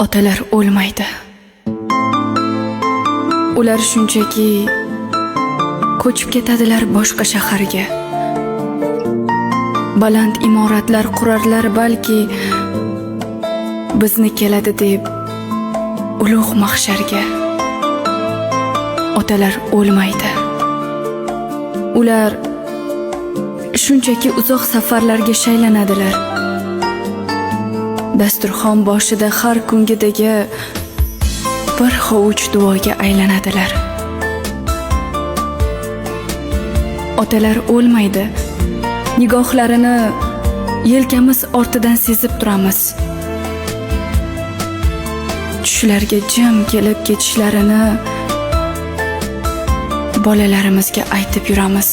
Otalar o'lmaydi. Ular shunchaki ko'chib ketadilar boshqa shaharga. Baland imoratlar qurarlar balki, bizni keladi deb ulug' mahsharga. Otalar o'lmaydi. Ular shunchaki uzoq safarlarga shaylanadilar. Dasturxon boshida har kungidagi bir hovuch duoga aylanadilar. Otalar o'lmaydi. Nigohlarini yelkamiz ortidan sezib turamiz. Tushlarga jim kelib ketishlarini bolalarimizga aytib yuramiz.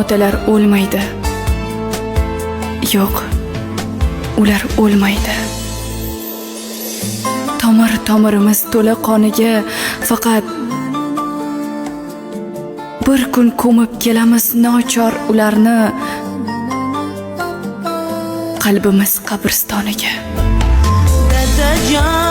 Otalar o'lmaydi. Yo'q, ular o'lmaydi. Tomir-tomirimiz to'la qoniga faqat bir kun ko'mib kelamiz nochor ularni qalbimiz qabristoniga. Dadajon